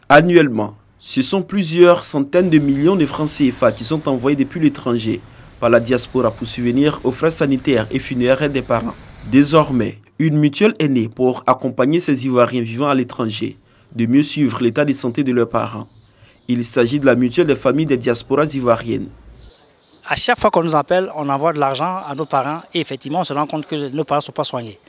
Annuellement, ce sont plusieurs centaines de millions de francs CFA qui sont envoyés depuis l'étranger par la diaspora pour subvenir aux frais sanitaires et funéraires des parents. Désormais, une mutuelle est née pour accompagner ces Ivoiriens vivant à l'étranger de mieux suivre l'état de santé de leurs parents. Il s'agit de la mutuelle des familles des diasporas ivoiriennes. À chaque fois qu'on nous appelle, on envoie de l'argent à nos parents et effectivement on se rend compte que nos parents ne sont pas soignés.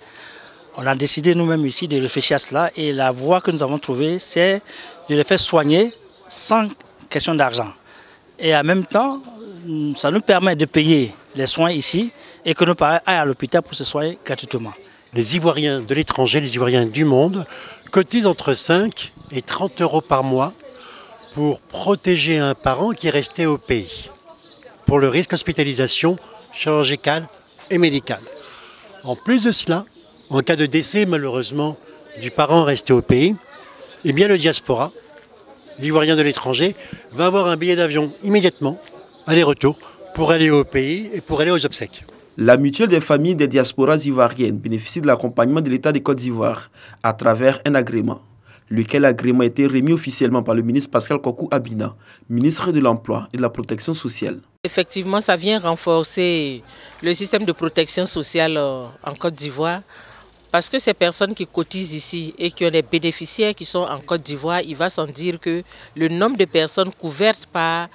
On a décidé nous-mêmes ici de réfléchir à cela et la voie que nous avons trouvée, c'est de les faire soigner sans question d'argent. Et en même temps, ça nous permet de payer les soins ici et que nos parents aillent à l'hôpital pour se soigner gratuitement. Les Ivoiriens de l'étranger, les Ivoiriens du monde, cotisent entre 5 et 30 euros par mois pour protéger un parent qui est resté au pays, pour le risque d'hospitalisation chirurgicale et médicale. En plus de cela, en cas de décès malheureusement du parent resté au pays, eh bien le diaspora, l'Ivoirien de l'étranger, va avoir un billet d'avion immédiatement, aller-retour, pour aller au pays et pour aller aux obsèques. La mutuelle des familles des diasporas ivoiriennes bénéficie de l'accompagnement de l'État de Côte d'Ivoire à travers un agrément, lequel agrément a été remis officiellement par le ministre Pascal Kokou Abina, ministre de l'Emploi et de la Protection sociale. Effectivement, ça vient renforcer le système de protection sociale en Côte d'Ivoire. Parce que ces personnes qui cotisent ici et qui ont des bénéficiaires qui sont en Côte d'Ivoire, il va sans dire que le nombre de personnes couvertes par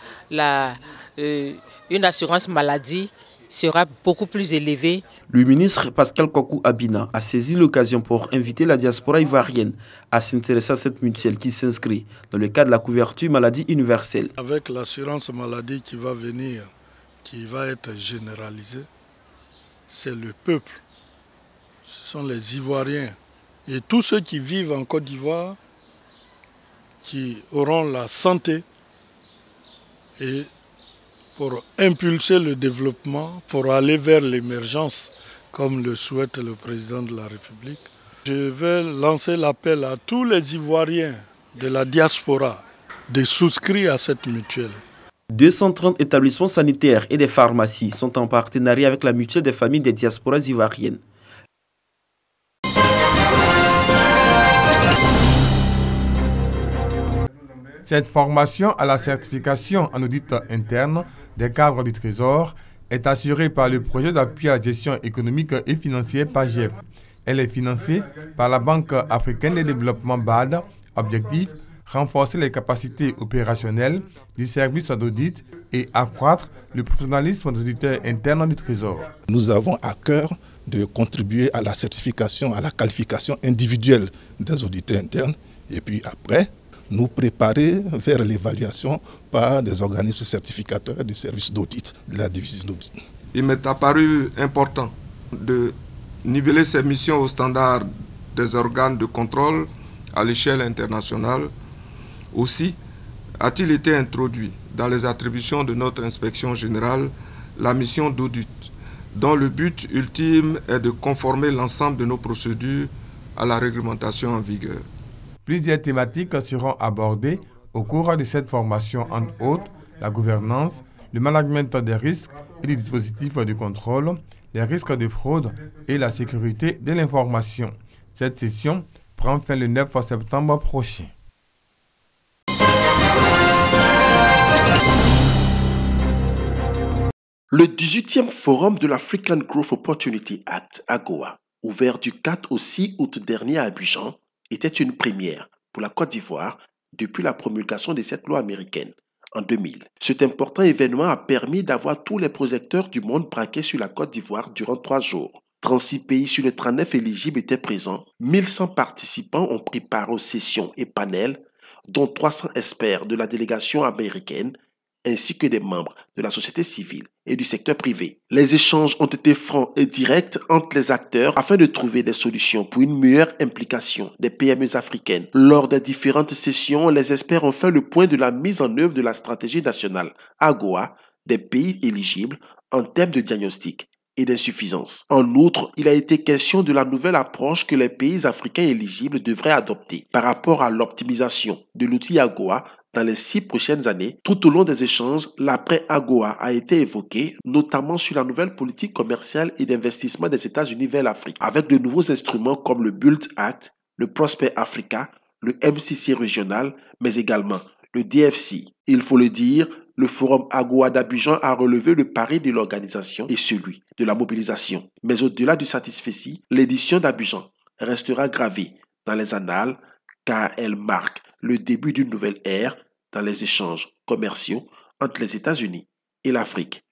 une assurance maladie sera beaucoup plus élevé. Le ministre Pascal Kokou Abina a saisi l'occasion pour inviter la diaspora ivoirienne à s'intéresser à cette mutuelle qui s'inscrit dans le cadre de la couverture maladie universelle. Avec l'assurance maladie qui va venir, qui va être généralisée, c'est le peuple. Ce sont les Ivoiriens et tous ceux qui vivent en Côte d'Ivoire qui auront la santé et pour impulser le développement, pour aller vers l'émergence comme le souhaite le président de la République. Je vais lancer l'appel à tous les Ivoiriens de la diaspora de souscrire à cette mutuelle. 230 établissements sanitaires et des pharmacies sont en partenariat avec la mutuelle des familles des diasporas ivoiriennes. Cette formation à la certification en audit interne des cadres du Trésor est assurée par le projet d'appui à la gestion économique et financière PAGEF. Elle est financée par la Banque africaine de développement BAD. Objectif, renforcer les capacités opérationnelles du service d'audit et accroître le professionnalisme des auditeurs internes du Trésor. Nous avons à cœur de contribuer à la certification, à la qualification individuelle des auditeurs internes et puis après, nous préparer vers l'évaluation par des organismes certificateurs du service d'audit, de la division d'audit. Il m'est apparu important de niveler ces missions au standard des organes de contrôle à l'échelle internationale. Aussi, a-t-il été introduit dans les attributions de notre inspection générale la mission d'audit, dont le but ultime est de conformer l'ensemble de nos procédures à la réglementation en vigueur. Plusieurs thématiques seront abordées au cours de cette formation, entre autres la gouvernance, le management des risques et des dispositifs de contrôle, les risques de fraude et la sécurité de l'information. Cette session prend fin le 9 septembre prochain. Le 18e forum de l'African Growth Opportunity Act, AGOA, ouvert du 4 au 6 août dernier à Abidjan, était une première pour la Côte d'Ivoire depuis la promulgation de cette loi américaine en 2000. Cet important événement a permis d'avoir tous les projecteurs du monde braqués sur la Côte d'Ivoire durant 3 jours. 36 pays sur les 39 éligibles étaient présents. 1100 participants ont pris part aux sessions et panels, dont 300 experts de la délégation américaine, ainsi que des membres de la société civile et du secteur privé. Les échanges ont été francs et directs entre les acteurs afin de trouver des solutions pour une meilleure implication des PME africaines. Lors des différentes sessions, les experts ont fait le point de la mise en œuvre de la stratégie nationale AGOA des pays éligibles en termes de diagnostic et d'insuffisance. En outre, il a été question de la nouvelle approche que les pays africains éligibles devraient adopter par rapport à l'optimisation de l'outil AGOA dans les 6 prochaines années. Tout au long des échanges, l'après-AGOA a été évoqué, notamment sur la nouvelle politique commerciale et d'investissement des États-Unis vers l'Afrique, avec de nouveaux instruments comme le BULT Act, le Prosper Africa, le MCC régional, mais également le DFC. Il faut le dire, le Forum AGOA d'Abidjan a relevé le pari de l'organisation et celui de la mobilisation. Mais au-delà du satisfecit, l'édition d'Abidjan restera gravée dans les annales car elle marque le début d'une nouvelle ère dans les échanges commerciaux entre les États-Unis et l'Afrique.